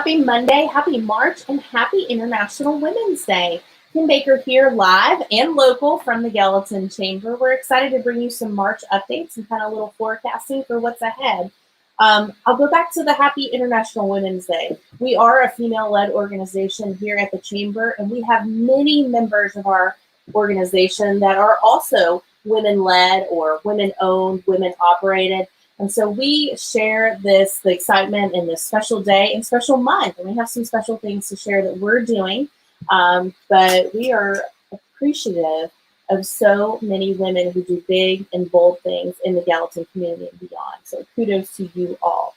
Happy Monday, happy March, and happy International Women's Day. Kim Baker here live and local from the Gallatin Chamber. We're excited to bring you some March updates and kind of a little forecasting for what's ahead. I'll go back to the happy International Women's Day. We are a female-led organization here at the Chamber, and we have many members of our organization that are also women-led or women-owned, women-operated. And so we share the excitement in this special day and special month. And we have some special things to share that we're doing. But we are appreciative of so many women who do big and bold things in the Gallatin community and beyond. So kudos to you all.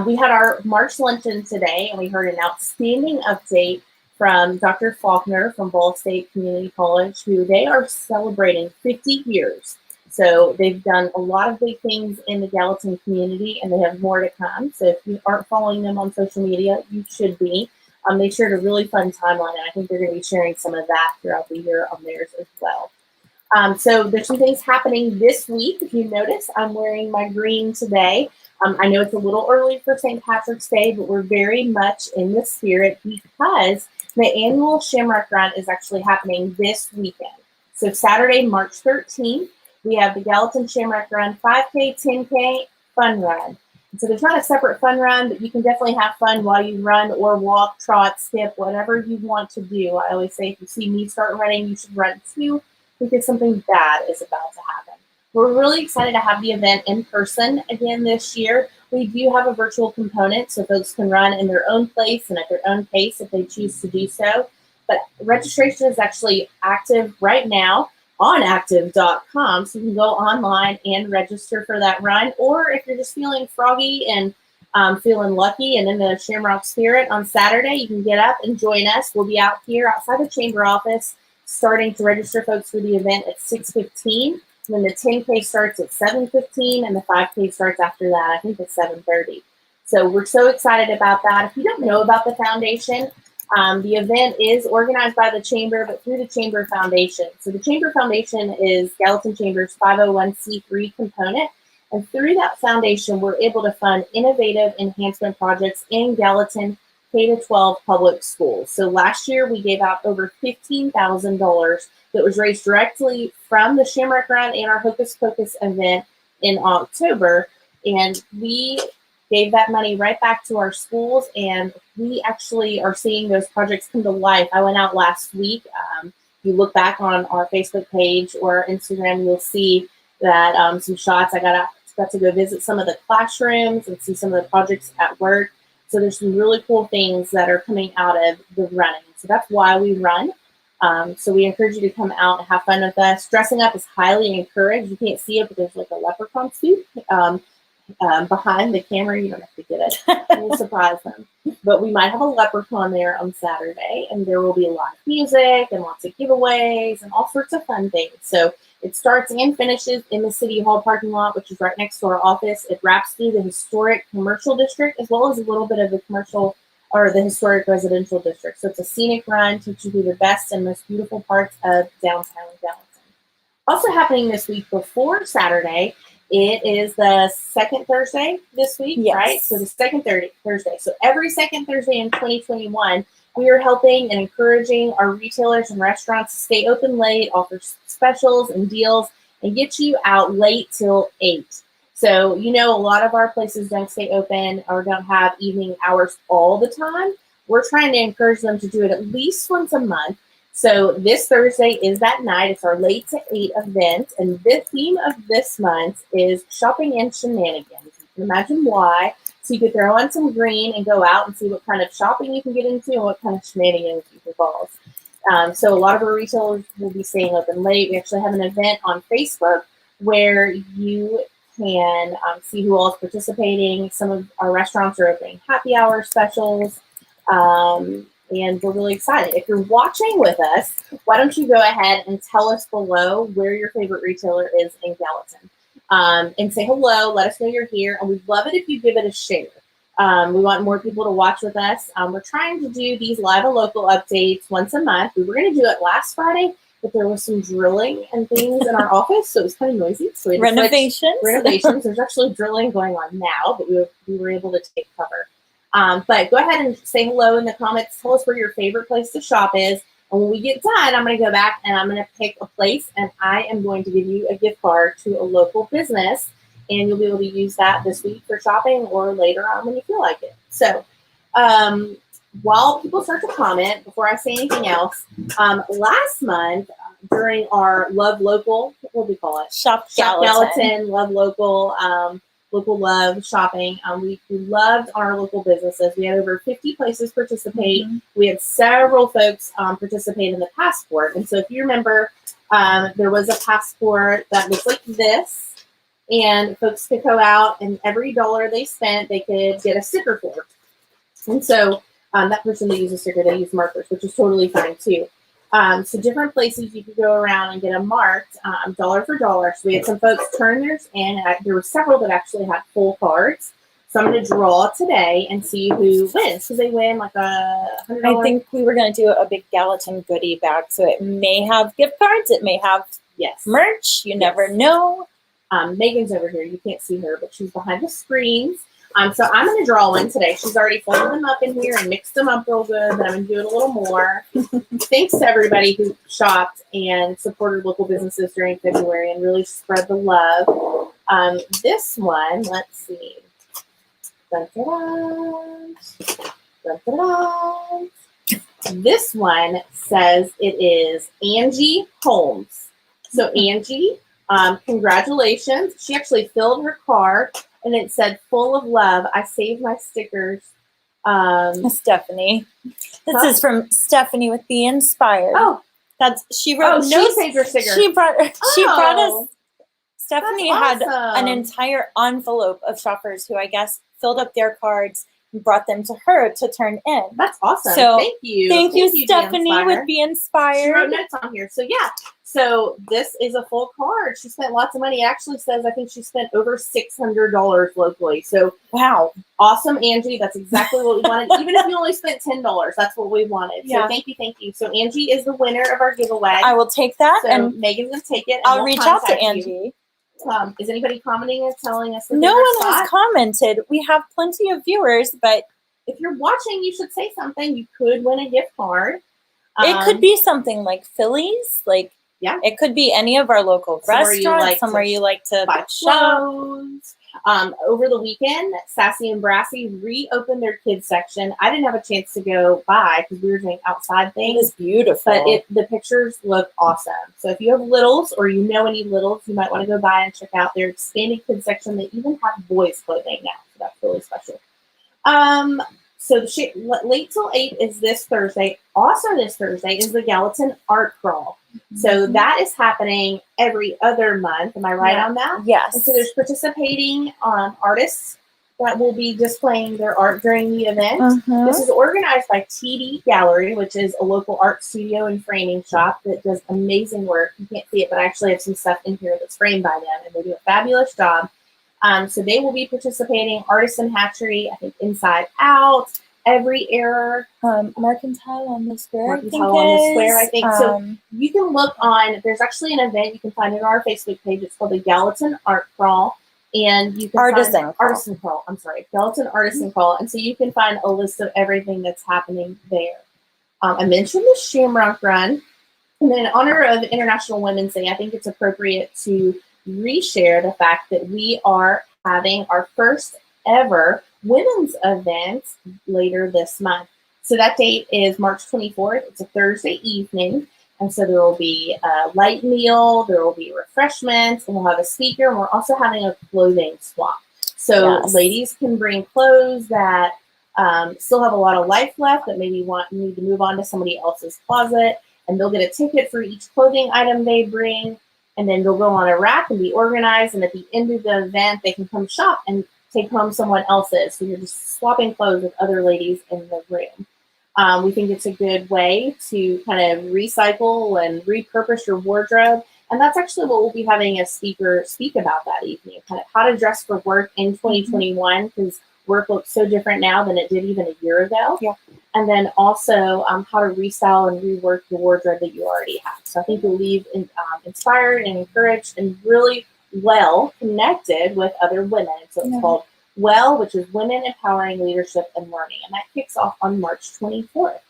We had our March luncheon today, and we heard an outstanding update from Dr. Faulkner from Ball State Community College, who they are celebrating 50 years. So they've done a lot of big things in the Gallatin community, and they have more to come. So if you aren't following them on social media, you should be. They shared a really fun timeline, and I think they're going to be sharing some of that throughout the year on theirs as well. So there's some things happening this week. If you notice, I'm wearing my green today. I know it's a little early for St. Patrick's Day, but we're very much in the spirit because the annual Shamrock Run is actually happening this weekend. So Saturday, March 13th, we have the Gallatin Shamrock Run 5K, 10K fun run. And so there's not a separate fun run, but you can definitely have fun while you run or walk, trot, skip, whatever you want to do. I always say if you see me start running, you should run too, because something bad is about to happen. We're really excited to have the event in person again this year. We do have a virtual component, so folks can run in their own place and at their own pace if they choose to do so. But registration is actually active right now on active.com, so you can go online and register for that run. Or if you're just feeling froggy and feeling lucky and in the Shamrock spirit on Saturday, you can get up and join us. We'll be out here outside the Chamber office starting to register folks for the event at 6:15. Then the 10K starts at 7:15 and the 5K starts after that, I think at 7:30. So we're so excited about that. If you don't know about the foundation, the event is organized by the Chamber, but through the Chamber Foundation. So the Chamber Foundation is Gallatin Chamber's 501c3 component. And through that foundation, we're able to fund innovative enhancement projects in Gallatin K-12 public schools. So last year, we gave out over $15,000 that was raised directly from the Shamrock Run and our Hocus Pocus event in October. And we gave that money right back to our schools, and we actually are seeing those projects come to life. I went out last week. If you look back on our Facebook page or Instagram, you'll see that some shots. I got to go visit some of the classrooms and see some of the projects at work. So there's some really cool things that are coming out of the running. So that's why we run. So we encourage you to come out and have fun with us. Dressing up is highly encouraged. You can't see it, but there's like a leprechaun suit behind the camera. You don't have to get it. We'll surprise them. But we might have a leprechaun there on Saturday, and there will be a lot of music and lots of giveaways and all sorts of fun things. So it starts and finishes in the City Hall parking lot, which is right next to our office. It wraps through the historic commercial district as well as a little bit of the commercial or the historic residential district. So it's a scenic run, teach you the best and most beautiful parts of downtown Gallatin. Also happening this week before Saturday, it is the second Thursday this week, yes. Right? So the second Thursday. So every second Thursday in 2021, we are helping and encouraging our retailers and restaurants to stay open late, offer specials and deals, and get you out late till 8. So, you know, a lot of our places don't stay open or don't have evening hours all the time. We're trying to encourage them to do it at least once a month. So this Thursday is that night. It's our late to 8 event. And the theme of this month is shopping and shenanigans. You can imagine why. So you could throw on some green and go out and see what kind of shopping you can get into and what kind of shenanigans you can cause. So a lot of our retailers will be staying open late. We actually have an event on Facebook where you can see who all is participating. Some of our restaurants are opening happy hour specials. And we're really excited. If you're watching with us, why don't you go ahead and tell us below where your favorite retailer is in Gallatin. And say hello, let us know you're here, and we'd love it if you give it a share. We want more people to watch with us. We're trying to do these live and local updates once a month. We were going to do it last Friday, but there was some drilling and things in our office, so it was kind of noisy. So we renovations. There's actually drilling going on now, but we were able to take cover. But go ahead and say hello in the comments. Tell us where your favorite place to shop is. And when we get done, I'm going to go back and I'm going to pick a place, and I am going to give you a gift card to a local business, and you'll be able to use that this week for shopping or later on when you feel like it. So while people start to comment, before I say anything else, last month during our Love Local, what do we call it? Shop Gallatin, Love Local, Local Love Shopping. We loved our local businesses. We had over 50 places participate. Mm-hmm. We had several folks participate in the passport. And so if you remember, there was a passport that was like this, and folks could go out, and every dollar they spent, they could get a sticker for. And so that person, they use a sticker, they use markers, which is totally fine too. So different places you could go around and get them marked dollar for dollar. So we had some folks turn theirs in. There were several that actually had full cards. So I'm going to draw today and see who wins, because they win like $100. I think we were going to do a big Gallatin goodie bag. So it may have gift cards. It may have merch. You never know. Megan's over here. You can't see her, but she's behind the screens. So I'm going to draw one today. She's already folded them up in here and mixed them up real good, but I'm going to do it a little more. Thanks to everybody who shopped and supported local businesses during February and really spread the love. This one, let's see. Dun, dun, dun. Dun, dun, dun. This one says it is Angie Holmes. So Angie, congratulations. She actually filled her card. And it said, "Full of love. I saved my stickers." Stephanie. This is from Stephanie with Be Inspired. Oh, she wrote. She saved her stickers. She brought us. Stephanie had an entire envelope of shoppers who I guess filled up their cards and brought them to her to turn in. That's awesome. So thank you. Thank you, Stephanie with Be Inspired. She wrote notes on here. So yeah. So this is a full card. She spent lots of money. It actually says I think she spent over $600 locally. So wow, awesome, Angie. That's exactly what we wanted. Even if you only spent $10, that's what we wanted. So thank you. So Angie is the winner of our giveaway. I will take that, so and Megan's gonna take it. And I'll reach out to Angie. Is anybody commenting and telling us? No one has commented. We have plenty of viewers, but if you're watching, you should say something. You could win a gift card. It could be something like Philly's, like. Yeah, it could be any of our local restaurants, somewhere you like to buy clothes. Over the weekend, Sassy and Brassy reopened their kids section. I didn't have a chance to go by because we were doing outside things. It was beautiful. But the pictures look awesome. So if you have littles or you know any littles, you might want to go by and check out their expanded kids section. They even have boys clothing now. So that's really special. So late till 8 is this Thursday. Also this Thursday is the Gallatin Art Crawl. So that is happening every other month. Am I right on that? Yes. And so there's participating artists that will be displaying their art during the event. This is organized by TD Gallery, which is a local art studio and framing shop that does amazing work. You can't see it, but I actually have some stuff in here that's framed by them, and they do a fabulous job. So they will be participating. Artisan Hatchery, I think Inside Out, Every Error, Mercantile on the Square. I think. So you can look on, there's actually an event you can find on our Facebook page. It's called the Gallatin Art Crawl. And you can Artisan Crawl. I'm sorry. Gallatin Artisan Crawl. And so you can find a list of everything that's happening there. I mentioned the Shamrock Run. And then in honor of International Women's Day, I think it's appropriate to reshare the fact that we are having our first ever women's event later this month. So that date is March 24th. It's a Thursday evening. And so there will be a light meal, there will be refreshments, and we'll have a speaker, and we're also having a clothing swap. So ladies can bring clothes that still have a lot of life left that maybe need to move on to somebody else's closet, and they'll get a ticket for each clothing item they bring, and then they'll go on a rack and be organized, and at the end of the event, they can come shop and take home someone else's. So you're just swapping clothes with other ladies in the room. We think it's a good way to kind of recycle and repurpose your wardrobe. And that's actually what we'll be having a speaker speak about that evening, kind of how to dress for work in 2021, because work looks so different now than it did even a year ago. Yeah. And then also how to restyle and rework the wardrobe that you already have. So I think you'll leave inspired and encouraged and really well connected with other women. So it's called WELL, which is Women Empowering Leadership and Learning, and that kicks off on March 24th.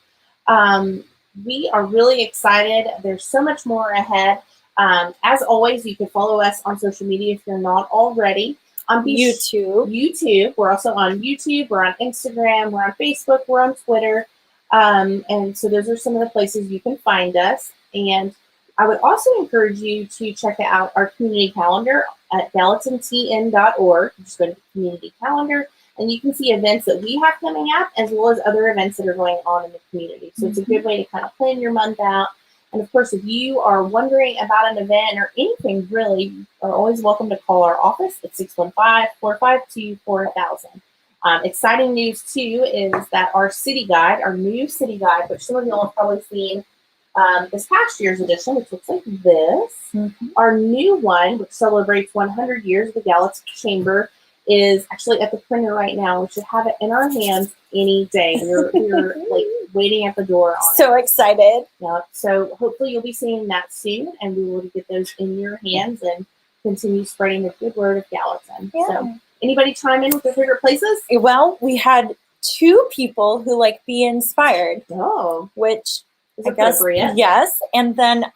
We are really excited. There's so much more ahead. As always, you can follow us on social media if you're not already. On YouTube. We're also on YouTube. We're on Instagram. We're on Facebook. We're on Twitter. And so those are some of the places you can find us. And I would also encourage you to check out our community calendar at gallatintn.org. Just go to the community calendar, and you can see events that we have coming up, as well as other events that are going on in the community. So it's a good way to kind of plan your month out. And of course, if you are wondering about an event or anything really, you are always welcome to call our office at 615-452-4000. Exciting news too is that our city guide, our new city guide, which some of you all have probably seen this past year's edition, which looks like this. Our new one, which celebrates 100 years of the Gallatin Chamber, is actually at the printer right now. We should have it in our hands any day. We're like waiting at the door on so excited. Yeah. So hopefully you'll be seeing that soon, and we will get those in your hands and continue spreading the good word of Gallatin. Yeah. So anybody chime in with their favorite places? Well, we had 2 people who like Be Inspired. Oh, which is I guess, appropriate. yes. And then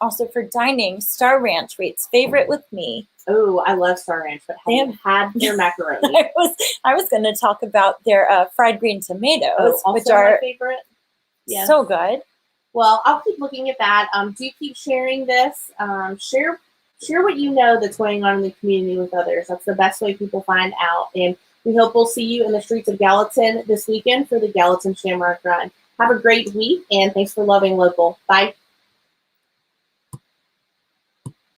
also for dining, Star Ranch rates favorite with me. Oh, I love Star Ranch, but haven't had their macaroni. I was going to talk about their fried green tomatoes, which are my favorite. Yes. So good. Well, I'll keep looking at that. Do keep sharing this. Share what you know that's going on in the community with others. That's the best way people find out. And we hope we'll see you in the streets of Gallatin this weekend for the Gallatin Shamrock Run. Have a great week, and thanks for loving local. Bye.